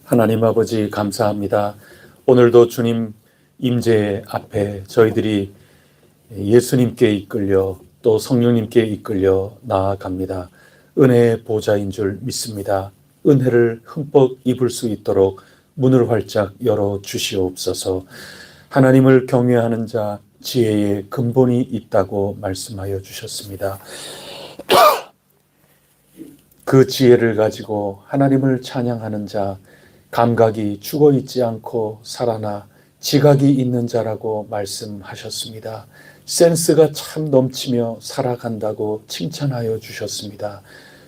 하나님 아버지 감사합니다. 오늘도 주님 임재 앞에 저희들이 예수님께 이끌려 또 성령님께 이끌려 나아갑니다. 은혜의 보좌인 줄 믿습니다. 은혜를 흠뻑 입을 수 있도록 문을 활짝 열어 주시옵소서. 하나님을 경외하는 자 지혜의 근본이 있다고 말씀하여 주셨습니다. 그 지혜를 가지고 하나님을 찬양하는 자, 감각이 죽어 있지 않고 살아나 지각이 있는 자라고 말씀하셨습니다. 센스가 참 넘치며 살아간다고 칭찬하여 주셨습니다.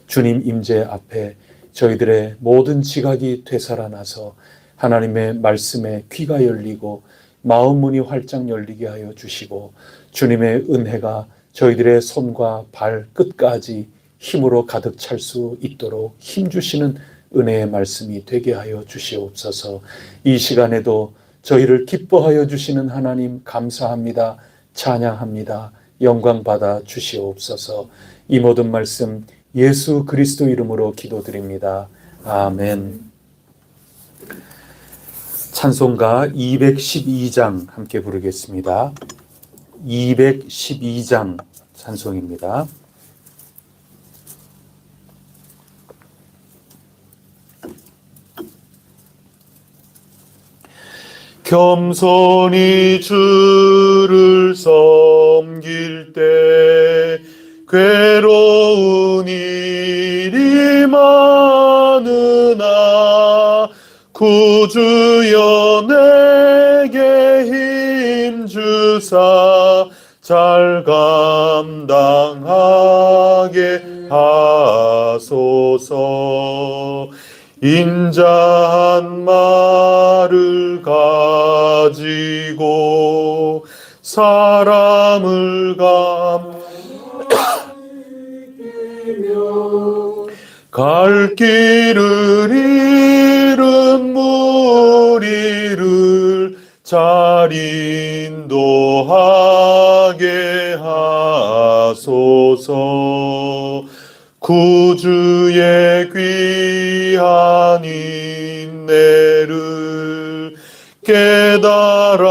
주님 임재 앞에 저희들의 모든 지각이 되살아나서 하나님의 말씀에 귀가 열리고 마음 문이 활짝 열리게 하여 주시고 주님의 은혜가 저희들의 손과 발 끝까지 힘으로 가득 찰 수 있도록 힘주시는 은혜의 말씀이 되게 하여 주시옵소서. 이 시간에도 저희를 기뻐하여 주시는 하나님 감사합니다. 찬양합니다. 영광 받아 주시옵소서. 이 모든 말씀 예수 그리스도 이름으로 기도드립니다. 아멘. 찬송가 212장 함께 부르겠습니다. 212장 찬송입니다. 겸손히 주를 섬길 때 괴로운 일이 많으나 구주여 내게 힘주사 잘 감당하게 하소서. 인자한 말을 가지고 사람을 갈 길을 잃은 무리를 잘 인도하게 하소서. 구주의 귀한 인내를 깨달아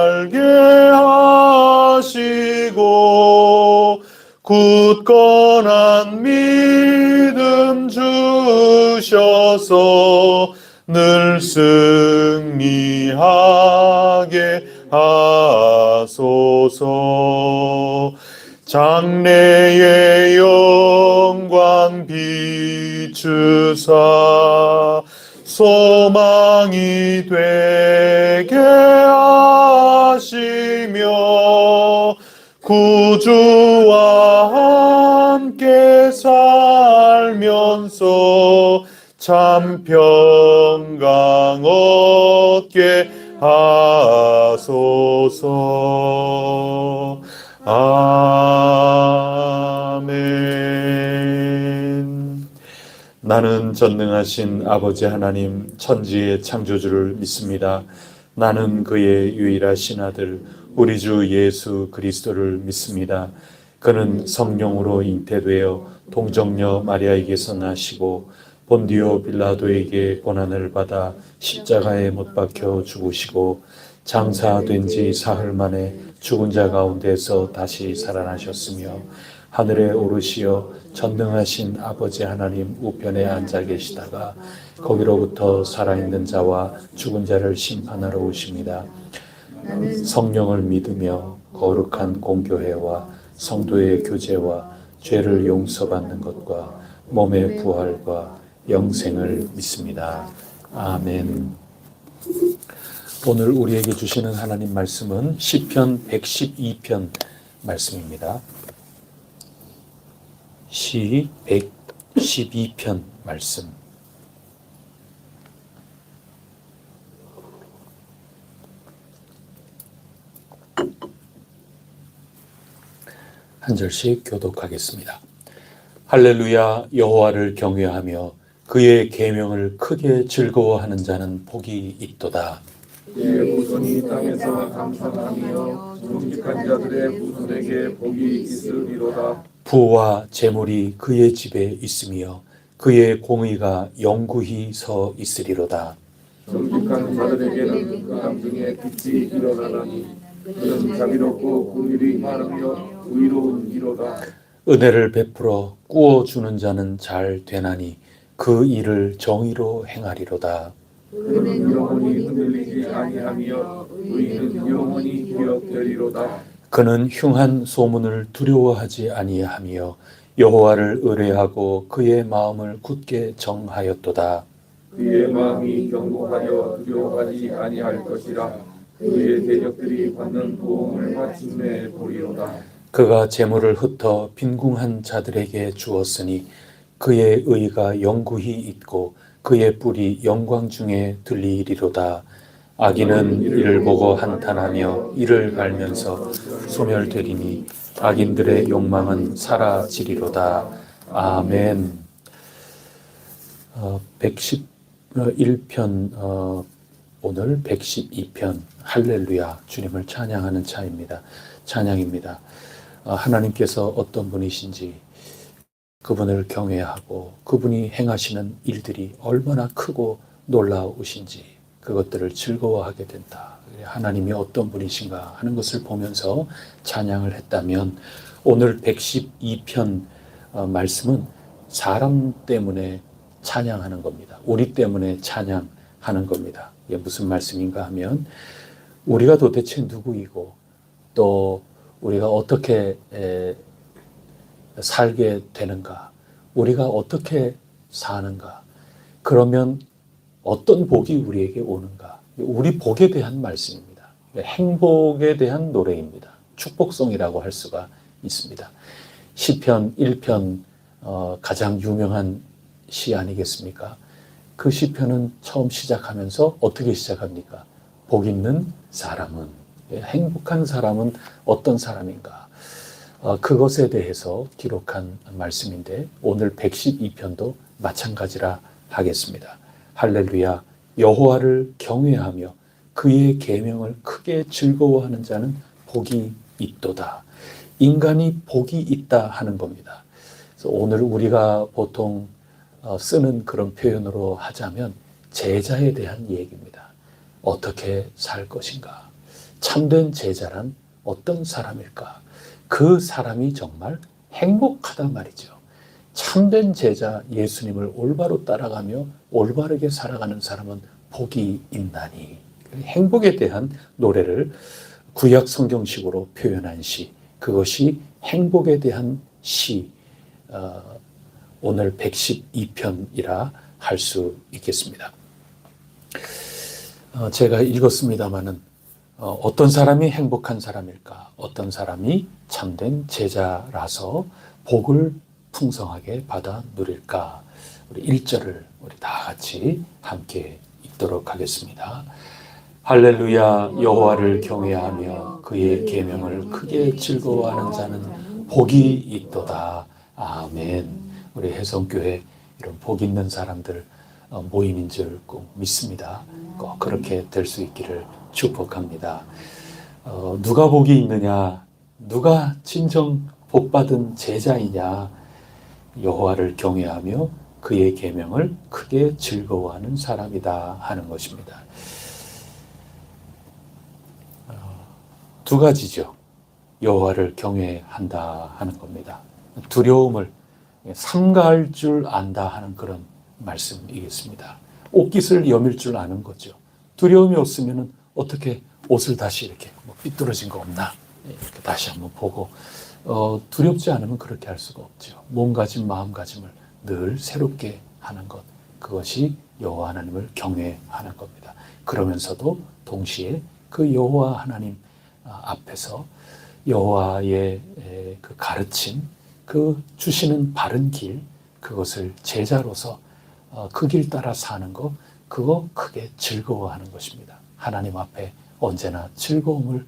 알게 하시고 굳건한 믿음 주셔서 늘 승리하게 하소서. 장래의 영광 비추사 소망이 되게 하시며 구주와 함께 살면서 참 평강 얻게 하소서. 아멘. 나는 전능하신 아버지 하나님 천지의 창조주를 믿습니다. 나는 그의 유일하신 아들 우리 주 예수 그리스도를 믿습니다. 그는 성령으로 잉태되어 동정녀 마리아에게서 나시고 본디오 빌라도에게 고난을 받아 십자가에 못 박혀 죽으시고 장사된 지 사흘 만에 죽은 자 가운데서 다시 살아나셨으며 하늘에 오르시어 전능하신 아버지 하나님 우편에 앉아 계시다가 거기로부터 살아있는 자와 죽은 자를 심판하러 오십니다. 성령을 믿으며 거룩한 공교회와 성도의 교제와 죄를 용서받는 것과 몸의 부활과 영생을 믿습니다. 아멘. 오늘 우리에게 주시는 하나님 말씀은 시편 112편 말씀입니다. 시 112편 말씀. 한 절씩 교독하겠습니다. 할렐루야. 여호와를 경외하며 그의 계명을 크게 즐거워하는 자는 복이 있도다. 그의 후손이 땅에서 감사하며 정직한 자들의 후손에게 복이 있으리로다. 부와 재물이 그의 집에 있으며 그의 공의가 영구히 서 있으리로다. 정직한 자들에게는 그 남중에 빛이 일어나나니 그는 자비롭고 긍휼이 많으며 의로운 이로다. 은혜를 베풀어 꾸어주는 자는 잘 되나니 그 일을 정의로 행하리로다. 그는 영원히 흔들리지 아니하며 의인은 영원히 기억되리로다. 그는 흉한 소문을 두려워하지 아니하며 여호와를 의뢰하고 그의 마음을 굳게 정하였도다. 그의 마음이 경고하여 두려워하지 아니할 것이라. 그의 대적들이 받는 보응을 마침내 보리로다. 그가 재물을 흩어 빈궁한 자들에게 주었으니 그의 의가 영구히 있고 그의 뿔이 영광 중에 들리리로다. 악인은 이를 보고 한탄하며 이를 갈면서 소멸되리니 악인들의 욕망은 사라지리로다. 아멘. 111편 오늘 112편 할렐루야 주님을 찬양하는 찬양입니다. 하나님께서 어떤 분이신지 그분을 경외하고 그분이 행하시는 일들이 얼마나 크고 놀라우신지 그것들을 즐거워하게 된다. 하나님이 어떤 분이신가 하는 것을 보면서 찬양을 했다면 오늘 112편 말씀은 사람 때문에 찬양하는 겁니다. 우리 때문에 찬양하는 겁니다. 이게 무슨 말씀인가 하면 우리가 도대체 누구이고 또 우리가 어떻게 살게 되는가, 우리가 어떻게 사는가, 그러면 어떤 복이 우리에게 오는가, 우리 복에 대한 말씀입니다. 행복에 대한 노래입니다. 축복송이라고 할 수가 있습니다. 시편 1편 가장 유명한 시 아니겠습니까? 그 시편은 처음 시작하면서 어떻게 시작합니까? 복 있는 사람은, 행복한 사람은 어떤 사람인가? 그것에 대해서 기록한 말씀인데 오늘 112편도 마찬가지라 하겠습니다. 할렐루야, 여호와를 경외하며 그의 계명을 크게 즐거워하는 자는 복이 있도다. 인간이 복이 있다 하는 겁니다. 그래서 오늘 우리가 보통 쓰는 그런 표현으로 하자면 제자에 대한 얘기입니다. 어떻게 살 것인가? 참된 제자란 어떤 사람일까? 그 사람이 정말 행복하단 말이죠. 참된 제자 예수님을 올바로 따라가며 올바르게 살아가는 사람은 복이 있나니. 행복에 대한 노래를 구약 성경식으로 표현한 시, 그것이 행복에 대한 시, 오늘 112편이라 할 수 있겠습니다. 제가 읽었습니다마는 어떤 사람이 행복한 사람일까? 어떤 사람이 참된 제자라서 복을 풍성하게 받아 누릴까? 우리 1절을 우리 다 같이 함께 읽도록 하겠습니다. 할렐루야, 여호와를 경외하며 그의 계명을 크게 즐거워하는 자는 복이 있도다. 아멘. 우리 혜성교회 이런 복 있는 사람들 모임인 줄 꼭 믿습니다. 꼭 그렇게 될 수 있기를 축복합니다. 누가 복이 있느냐? 누가 진정 복받은 제자이냐? 여호와를 경외하며 그의 계명을 크게 즐거워하는 사람이다 하는 것입니다. 두 가지죠. 여호와를 경외한다 하는 겁니다. 두려움을 삼가할 줄 안다 하는 그런 말씀이겠습니다. 옷깃을 여밀 줄 아는 거죠. 두려움이 없으면 어떻게 옷을 다시 이렇게 삐뚤어진 거 없나 이렇게 다시 한번 보고 두렵지 않으면 그렇게 할 수가 없죠. 몸가짐 마음가짐을 늘 새롭게 하는 것, 그것이 여호와 하나님을 경외하는 겁니다. 그러면서도 동시에 그 여호와 하나님 앞에서 여호와의 그 가르침, 그 주시는 바른 길, 그것을 제자로서 그 길 따라 사는 것, 그거 크게 즐거워하는 것입니다. 하나님 앞에 언제나 즐거움을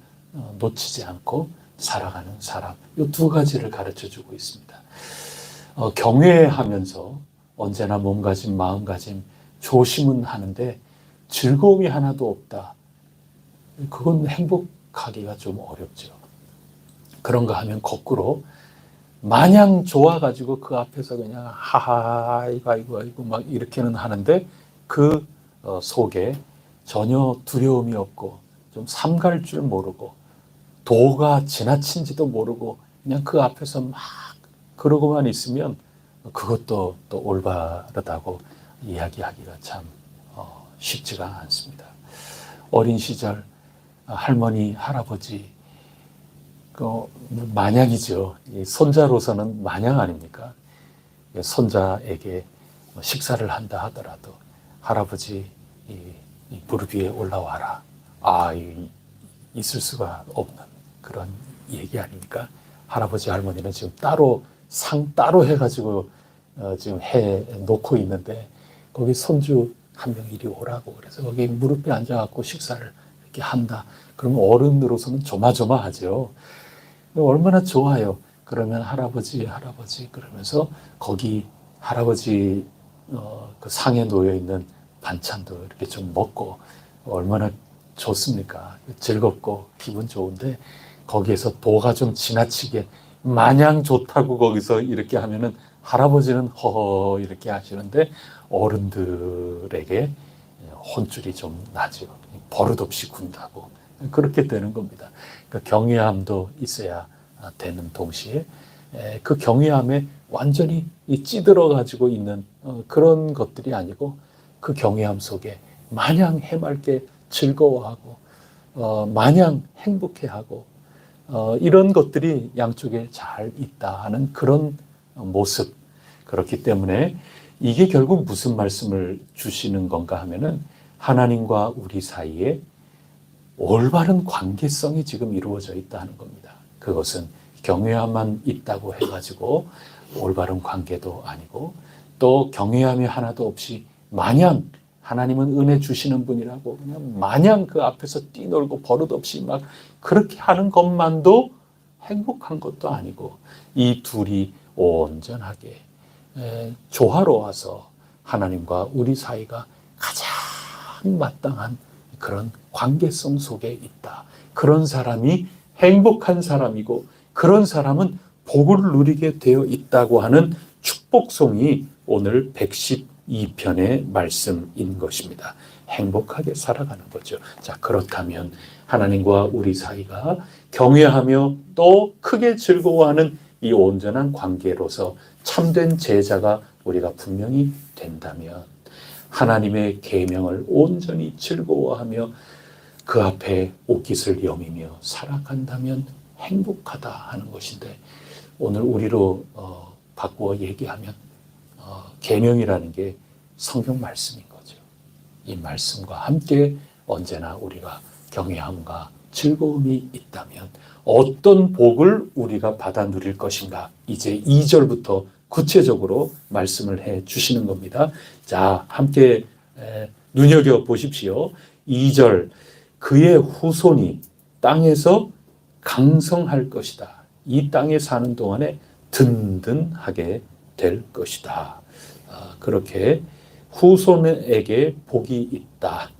놓치지 않고 살아가는 사람, 이 두 가지를 가르쳐 주고 있습니다. 경외하면서 언제나 몸가짐, 마음가짐 조심은 하는데 즐거움이 하나도 없다. 그건 행복하기가 좀 어렵죠. 그런가 하면 거꾸로 마냥 좋아가지고 그 앞에서 그냥 하하 아이고 막 이렇게는 하는데 그 속에 전혀 두려움이 없고 좀 삼갈 줄 모르고 도가 지나친지도 모르고 그냥 그 앞에서 막 그러고만 있으면 그것도 또 올바르다고 이야기하기가 참 쉽지가 않습니다. 어린 시절 할머니, 할아버지 마냥이죠. 이 손자로서는 마냥 아닙니까? 손자에게 식사를 한다 하더라도 할아버지 이 무릎 위에 올라와라. 있을 수가 없는 그런 얘기 아닙니까? 할아버지 할머니는 지금 따로 해가지고 지금 해 놓고 있는데 거기 손주 한 명 이리 오라고 그래서 거기 무릎에 앉아갖고 식사를 이렇게 한다. 그러면 어른으로서는 조마조마하죠. 얼마나 좋아요. 그러면 할아버지 그러면서 거기 할아버지 그 상에 놓여 있는 반찬도 이렇게 좀 먹고 얼마나 좋습니까? 즐겁고 기분 좋은데 거기에서 도가 좀 지나치게 마냥 좋다고 거기서 이렇게 하면은 할아버지는 허허 이렇게 하시는데 어른들에게 혼쭐이 좀 나죠. 버릇없이 군다고 그렇게 되는 겁니다. 그러니까 경외함도 있어야 되는 동시에 그 경외함에 완전히 찌들어 가지고 있는 그런 것들이 아니고 그 경외함 속에 마냥 해맑게 즐거워하고 마냥 행복해하고 이런 것들이 양쪽에 잘 있다 하는 그런 모습. 그렇기 때문에 이게 결국 무슨 말씀을 주시는 건가 하면은 하나님과 우리 사이에 올바른 관계성이 지금 이루어져 있다는 겁니다. 그것은 경외함만 있다고 해가지고 올바른 관계도 아니고 또 경외함이 하나도 없이 마냥 하나님은 은혜 주시는 분이라고 그냥 마냥 그 앞에서 뛰놀고 버릇없이 막 그렇게 하는 것만도 행복한 것도 아니고 이 둘이 온전하게 조화로워서 하나님과 우리 사이가 가장 마땅한 그런 관계성 속에 있다. 그런 사람이 행복한 사람이고 그런 사람은 복을 누리게 되어 있다고 하는 축복송이 오늘 112편의 말씀인 것입니다. 행복하게 살아가는 거죠. 자, 그렇다면 하나님과 우리 사이가 경외하며 또 크게 즐거워하는 이 온전한 관계로서 참된 제자가 우리가 분명히 된다면 하나님의 계명을 온전히 즐거워하며 그 앞에 옷깃을 여미며 살아간다면 행복하다 하는 것인데 오늘 우리로 바꾸어 얘기하면 계명이라는 게 성경 말씀인 거죠. 이 말씀과 함께 언제나 우리가 경외함과 즐거움이 있다면 어떤 복을 우리가 받아 누릴 것인가 이제 2절부터 구체적으로 말씀을 해 주시는 겁니다. 자, 함께 눈여겨 보십시오. 2절 그의 후손이 땅에서 강성할 것이다. 이 땅에 사는 동안에 든든하게 될 것이다. 그렇게 후손에게 복이 있다.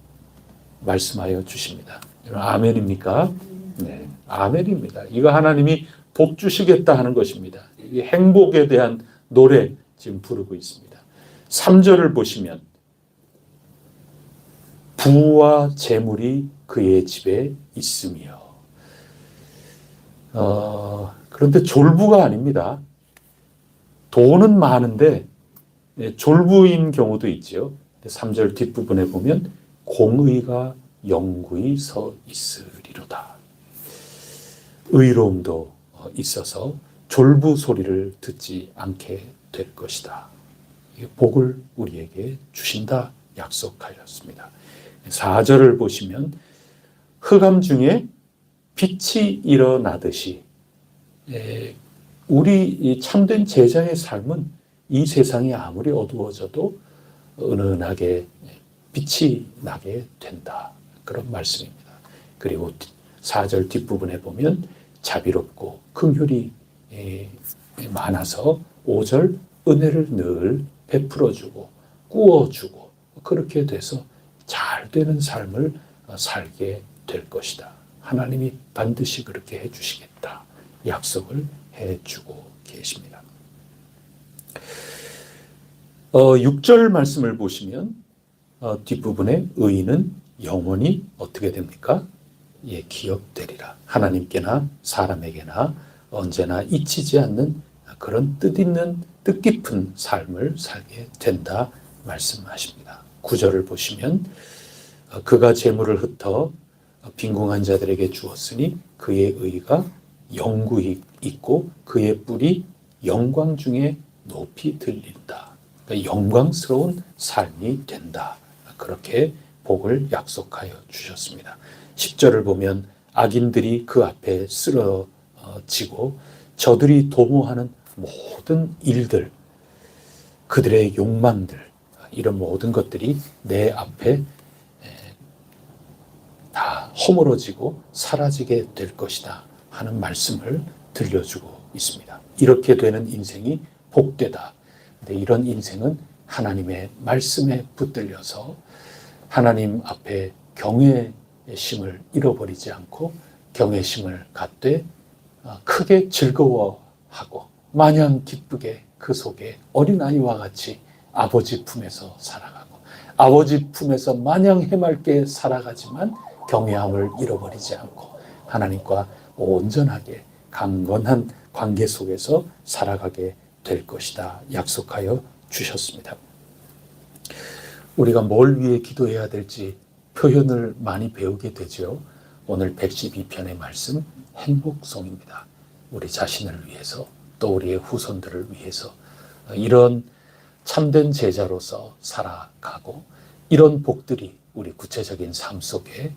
말씀하여 주십니다. 아멘입니까? 네, 아멘입니다. 이거 하나님이 복 주시겠다 하는 것입니다. 이 행복에 대한 노래 지금 부르고 있습니다. 3절을 보시면 부와 재물이 그의 집에 있으며 그런데 졸부가 아닙니다. 돈은 많은데 졸부인 경우도 있죠. 3절 뒷부분에 보면 공의가 영구히 서 있으리로다. 의로움도 있어서 졸부 소리를 듣지 않게 될 것이다. 복을 우리에게 주신다 약속하였습니다. 4절을 보시면 흑암 중에 빛이 일어나듯이 우리 참된 제자의 삶은 이 세상이 아무리 어두워져도 은은하게 빛이 나게 된다. 그런 말씀입니다. 그리고 4절 뒷부분에 보면 자비롭고 긍휼이 많아서 5절 은혜를 늘 베풀어주고 꾸어주고 그렇게 돼서 잘 되는 삶을 살게 될 것이다. 하나님이 반드시 그렇게 해주시겠다. 약속을 해주고 계십니다. 6절 말씀을 보시면 뒷부분에 의인은 영원히 어떻게 됩니까? 예, 기억되리라. 하나님께나 사람에게나 언제나 잊히지 않는 그런 뜻깊은 삶을 살게 된다 말씀하십니다. 9절을 보시면 그가 재물을 흩어 빈궁한 자들에게 주었으니 그의 의가 영구히 있고 그의 뿔이 영광 중에 높이 들린다. 그러니까 영광스러운 삶이 된다. 그렇게 복을 약속하여 주셨습니다. 10절을 보면 악인들이 그 앞에 쓰러지고 저들이 도모하는 모든 일들, 그들의 욕망들, 이런 모든 것들이 내 앞에 다 허물어지고 사라지게 될 것이다 하는 말씀을 들려주고 있습니다. 이렇게 되는 인생이 복되다. 근데 이런 인생은 하나님의 말씀에 붙들려서 하나님 앞에 경외심을 잃어버리지 않고 경외심을 갖되 크게 즐거워하고 마냥 기쁘게 그 속에 어린아이와 같이 아버지 품에서 살아가고 아버지 품에서 마냥 해맑게 살아가지만 경외함을 잃어버리지 않고 하나님과 온전하게 강건한 관계 속에서 살아가게 될 것이다 약속하여 주셨습니다. 우리가 뭘 위해 기도해야 될지 표현을 많이 배우게 되죠. 오늘 112편의 말씀 행복송입니다. 우리 자신을 위해서 또 우리의 후손들을 위해서 이런 참된 제자로서 살아가고 이런 복들이 우리 구체적인 삶 속에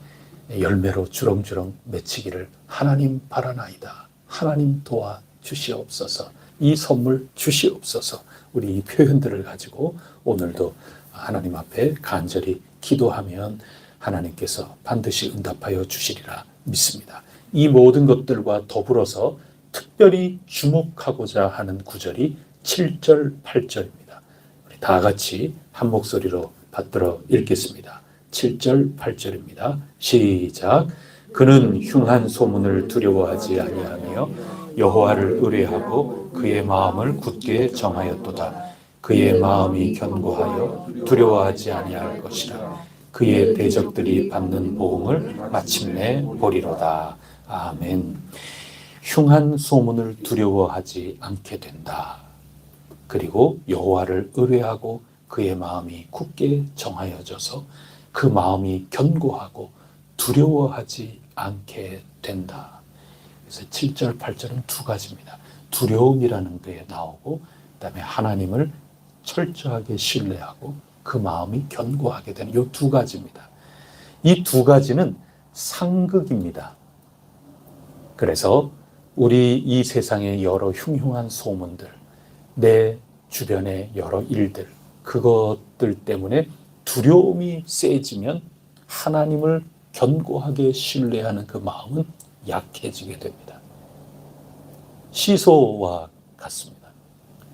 열매로 주렁주렁 맺히기를 하나님 바라나이다. 하나님 도와 주시옵소서. 이 선물 주시옵소서. 우리 이 표현들을 가지고 오늘도 하나님 앞에 간절히 기도하면 하나님께서 반드시 응답하여 주시리라 믿습니다. 이 모든 것들과 더불어서 특별히 주목하고자 하는 구절이 7절, 8절입니다. 우리 다 같이 한 목소리로 받들어 읽겠습니다. 7절, 8절입니다. 시작. 그는 흉한 소문을 두려워하지 아니하며 여호와를 의뢰하고 그의 마음을 굳게 정하였도다. 그의 마음이 견고하여 두려워하지 아니할 것이라. 그의 대적들이 받는 보응을 마침내 보리로다. 아멘. 흉한 소문을 두려워하지 않게 된다. 그리고 여호와를 의뢰하고 그의 마음이 굳게 정하여져서 그 마음이 견고하고 두려워하지 않게 된다. 그래서 7절, 8절은 두 가지입니다. 두려움이라는 게 나오고 그다음에 하나님을 철저하게 신뢰하고 그 마음이 견고하게 되는 이 두 가지입니다. 이 두 가지는 상극입니다. 그래서 우리 이 세상의 여러 흉흉한 소문들, 내 주변의 여러 일들, 그것들 때문에 두려움이 세지면 하나님을 견고하게 신뢰하는 그 마음은 약해지게 됩니다. 시소와 같습니다.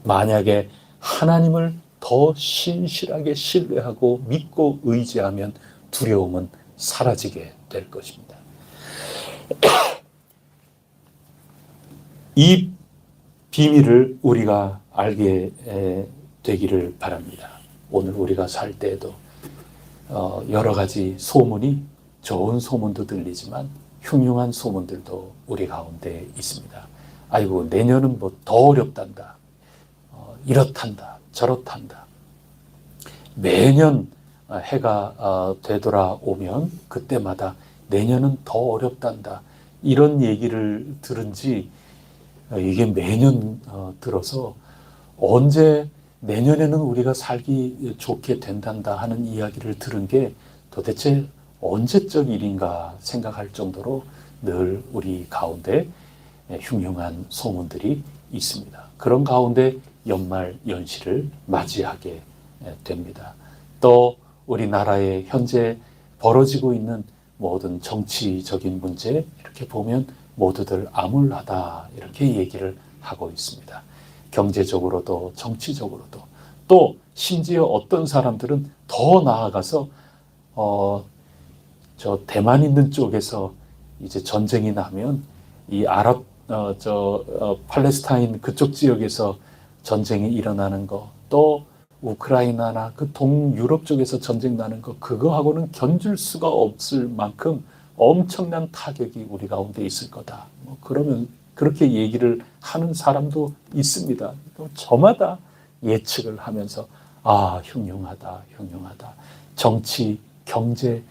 만약에 하나님을 더 신실하게 신뢰하고 믿고 의지하면 두려움은 사라지게 될 것입니다. 이 비밀을 우리가 알게 되기를 바랍니다. 오늘 우리가 살 때에도 여러 가지 소문이 좋은 소문도 들리지만 흉흉한 소문들도 우리 가운데 있습니다. 아이고 내년은 뭐 더 어렵단다. 이렇단다. 저렇단다. 매년 해가 되돌아오면 그때마다 내년은 더 어렵단다. 이런 얘기를 들은 지 이게 매년 들어서 언제 내년에는 우리가 살기 좋게 된단다 하는 이야기를 들은 게 도대체 언제적 일인가 생각할 정도로 늘 우리 가운데 흉흉한 소문들이 있습니다. 그런 가운데 연말 연시를 맞이하게 됩니다. 또 우리나라에 현재 벌어지고 있는 모든 정치적인 문제 이렇게 보면 모두들 암울하다 이렇게 얘기를 하고 있습니다. 경제적으로도 정치적으로도 또 심지어 어떤 사람들은 더 나아가서 저 대만 있는 쪽에서 이제 전쟁이 나면 이 아랍 팔레스타인 그쪽 지역에서 전쟁이 일어나는 거, 또 우크라이나나 그 동유럽 쪽에서 전쟁 나는 거, 그거하고는 견줄 수가 없을 만큼 엄청난 타격이 우리 가운데 있을 거다. 그러면 그렇게 얘기를 하는 사람도 있습니다. 저마다 예측을 하면서 흉흉하다, 흉흉하다. 정치, 경제,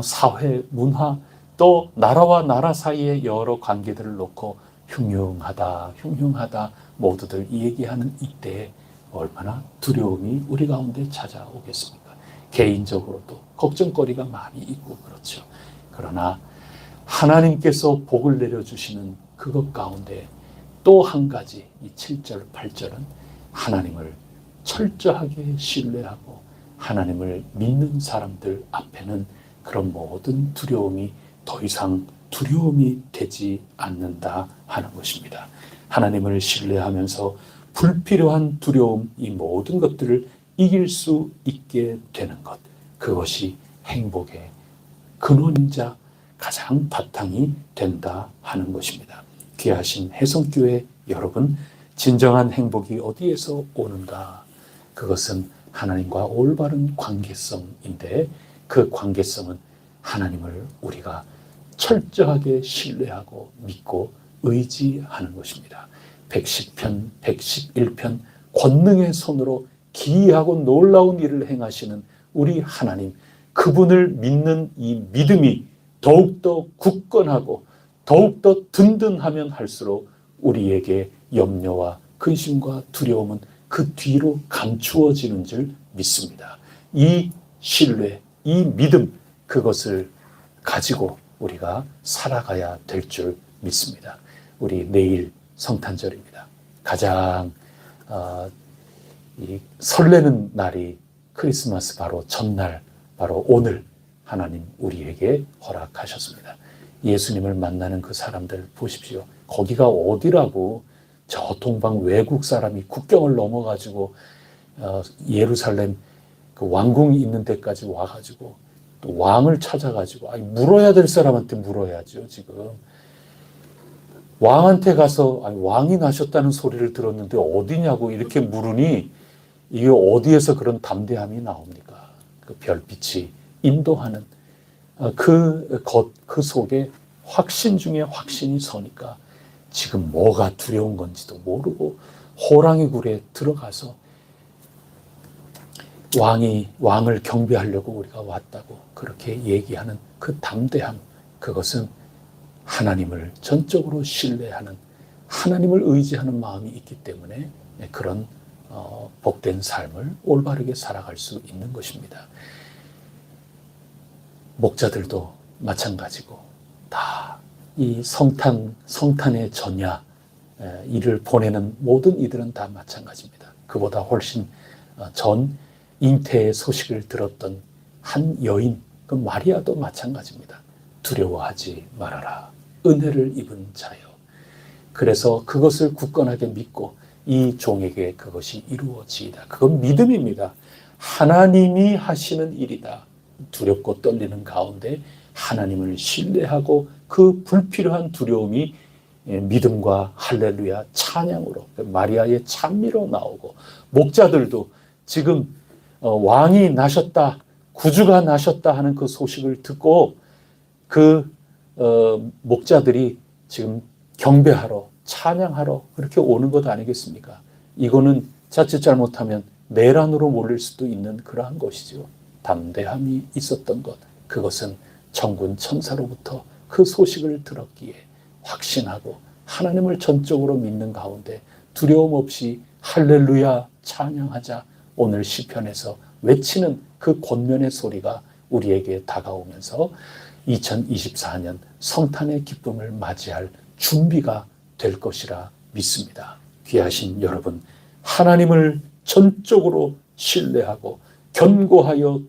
사회, 문화, 또 나라와 나라 사이의 여러 관계들을 놓고 흉흉하다, 흉흉하다 모두들 얘기하는 이때에 얼마나 두려움이 우리 가운데 찾아오겠습니까? 개인적으로도 걱정거리가 많이 있고 그렇죠. 그러나 하나님께서 복을 내려주시는 그것 가운데 또 한 가지, 이 7절, 8절은 하나님을 철저하게 신뢰하고 하나님을 믿는 사람들 앞에는 그런 모든 두려움이 더 이상 두려움이 되지 않는다 하는 것입니다. 하나님을 신뢰하면서 불필요한 두려움, 이 모든 것들을 이길 수 있게 되는 것, 그것이 행복의 근원이자 가장 바탕이 된다 하는 것입니다. 귀하신 혜성교회 여러분, 진정한 행복이 어디에서 오는가? 그것은 하나님과 올바른 관계성인데, 그 관계성은 하나님을 우리가 철저하게 신뢰하고 믿고 의지하는 것입니다. 110편, 111편 권능의 손으로 기이하고 놀라운 일을 행하시는 우리 하나님, 그분을 믿는 이 믿음이 더욱더 굳건하고 더욱더 든든하면 할수록 우리에게 염려와 근심과 두려움은 그 뒤로 감추어지는 줄 믿습니다. 이 신뢰, 이 믿음, 그것을 가지고 우리가 살아가야 될 줄 믿습니다. 우리 내일 성탄절입니다. 가장 이 설레는 날이 크리스마스 바로 전날, 바로 오늘 하나님 우리에게 허락하셨습니다. 예수님을 만나는 그 사람들 보십시오. 거기가 어디라고, 저 동방 외국 사람이 국경을 넘어가지고 예루살렘 그 왕궁이 있는 데까지 와가지고 또 왕을 찾아가지고, 물어야 될 사람한테 물어야죠. 지금 왕한테 가서 왕이 나셨다는 소리를 들었는데 어디냐고 이렇게 물으니 이게 어디에서 그런 담대함이 나옵니까? 그 별빛이 인도하는 그 속에 확신 중에 확신이 서니까 지금 뭐가 두려운 건지도 모르고 호랑이 굴에 들어가서 왕을 경배하려고 우리가 왔다고 그렇게 얘기하는 그 담대함, 그것은 하나님을 전적으로 신뢰하는, 하나님을 의지하는 마음이 있기 때문에 그런 복된 삶을 올바르게 살아갈 수 있는 것입니다. 목자들도 마찬가지고 다 이 성탄의 전야 이를 보내는 모든 이들은 다 마찬가지입니다. 그보다 훨씬 전 잉태의 소식을 들었던 한 여인, 그 마리아도 마찬가지입니다. 두려워하지 말아라. 은혜를 입은 자여. 그래서 그것을 굳건하게 믿고 이 종에게 그것이 이루어지이다. 그건 믿음입니다. 하나님이 하시는 일이다. 두렵고 떨리는 가운데 하나님을 신뢰하고 그 불필요한 두려움이 믿음과 할렐루야 찬양으로, 마리아의 찬미로 나오고, 목자들도 지금 왕이 나셨다, 구주가 나셨다 하는 그 소식을 듣고 그 목자들이 지금 경배하러, 찬양하러 그렇게 오는 것 아니겠습니까? 이거는 자칫 잘못하면 내란으로 몰릴 수도 있는 그러한 것이죠. 담대함이 있었던 것, 그것은 천군 천사로부터 그 소식을 들었기에 확신하고 하나님을 전적으로 믿는 가운데 두려움 없이 할렐루야 찬양하자 오늘 시편에서 외치는 그 권면의 소리가 우리에게 다가오면서 2024년 성탄의 기쁨을 맞이할 준비가 될 것이라 믿습니다. 귀하신 여러분, 하나님을 전적으로 신뢰하고 견고하면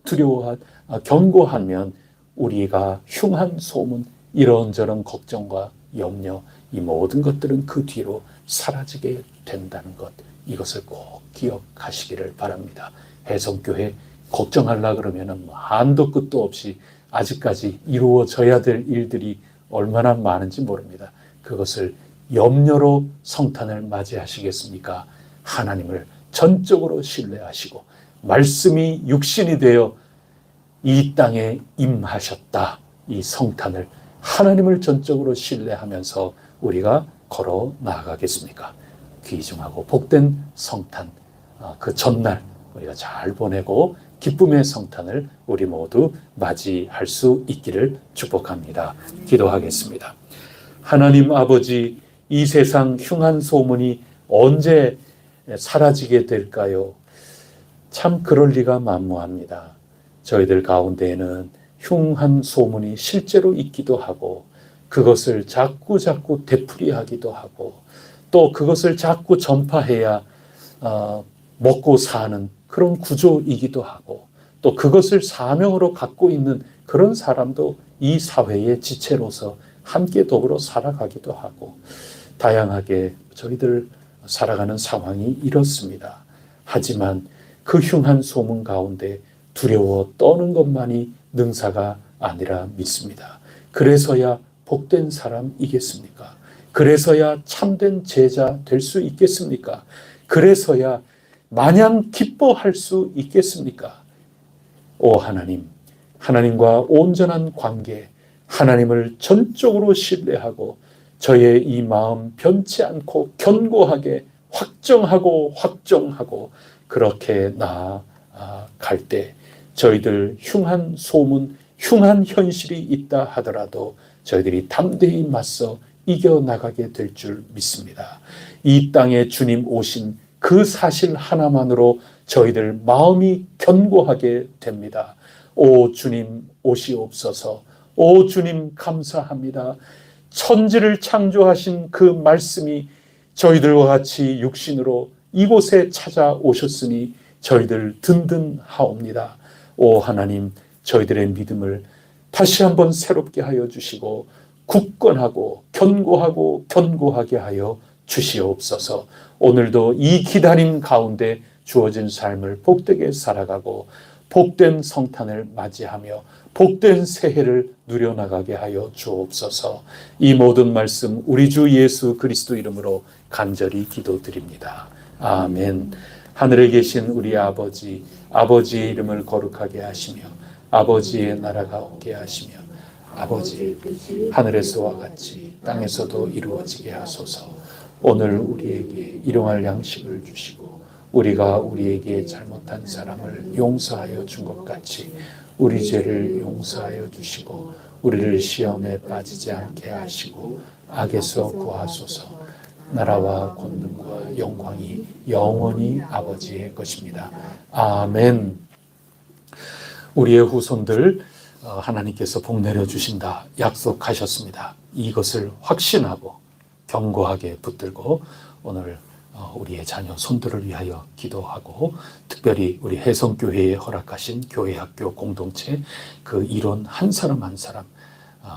우리가 흉한 소문, 이런저런 걱정과 염려, 이 모든 것들은 그 뒤로 사라지게 된다는 것, 이것을 꼭 기억하시기를 바랍니다. 혜성교회 걱정하려고 그러면 한도 끝도 없이 아직까지 이루어져야 될 일들이 얼마나 많은지 모릅니다. 그것을 염려로 성탄을 맞이하시겠습니까? 하나님을 전적으로 신뢰하시고 말씀이 육신이 되어 이 땅에 임하셨다. 이 성탄을 하나님을 전적으로 신뢰하면서 우리가 걸어 나아가겠습니까? 귀중하고 복된 성탄, 그 전날 우리가 잘 보내고 기쁨의 성탄을 우리 모두 맞이할 수 있기를 축복합니다. 기도하겠습니다. 하나님 아버지, 이 세상 흉한 소문이 언제 사라지게 될까요? 참 그럴 리가 만무합니다. 저희들 가운데에는 흉한 소문이 실제로 있기도 하고 그것을 자꾸 되풀이하기도 하고 또 그것을 자꾸 전파해야 먹고 사는 그런 구조이기도 하고 또 그것을 사명으로 갖고 있는 그런 사람도 이 사회의 지체로서 함께 더불어 살아가기도 하고 다양하게 저희들 살아가는 상황이 이렇습니다. 하지만 그 흉한 소문 가운데 두려워 떠는 것만이 능사가 아니라 믿습니다. 그래서야 복된 사람이겠습니까? 그래서야 참된 제자 될 수 있겠습니까? 그래서야 마냥 기뻐할 수 있겠습니까? 오 하나님, 하나님과 온전한 관계, 하나님을 전적으로 신뢰하고 저의 이 마음 변치 않고 견고하게 확정하고 그렇게 나아갈 때 저희들 흉한 소문, 흉한 현실이 있다 하더라도 저희들이 담대히 맞서 이겨나가게 될 줄 믿습니다. 이 땅에 주님 오신 그 사실 하나만으로 저희들 마음이 견고하게 됩니다. 오 주님 오시옵소서. 오 주님 감사합니다. 천지를 창조하신 그 말씀이 저희들과 같이 육신으로 이곳에 찾아오셨으니 저희들 든든하옵니다. 오 하나님, 저희들의 믿음을 다시 한번 새롭게 하여 주시고 굳건하고 견고하게 하여 주시옵소서. 오늘도 이 기다림 가운데 주어진 삶을 복되게 살아가고 복된 성탄을 맞이하며 복된 새해를 누려나가게 하여 주옵소서. 이 모든 말씀 우리 주 예수 그리스도 이름으로 간절히 기도드립니다. 아멘. 하늘에 계신 우리 아버지, 아버지의 이름을 거룩하게 하시며 아버지의 나라가 오게 하시며 아버지 하늘에서와 같이 땅에서도 이루어지게 하소서. 오늘 우리에게 일용할 양식을 주시고 우리가 우리에게 잘못한 사람을 용서하여 준 것 같이 우리 죄를 용서하여 주시고 우리를 시험에 빠지지 않게 하시고 악에서 구하소서. 나라와 권능과 영광이 영원히 아버지의 것입니다. 아멘. 우리의 후손들 하나님께서 복 내려주신다 약속하셨습니다. 이것을 확신하고 견고하게 붙들고 오늘 우리의 자녀 손들을 위하여 기도하고 특별히 우리 혜성교회에 허락하신 교회학교 공동체 그 일원 한 사람 한 사람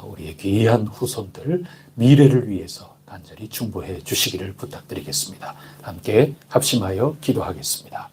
우리의 귀한 후손들 미래를 위해서 간절히 중보해 주시기를 부탁드리겠습니다. 함께 합심하여 기도하겠습니다.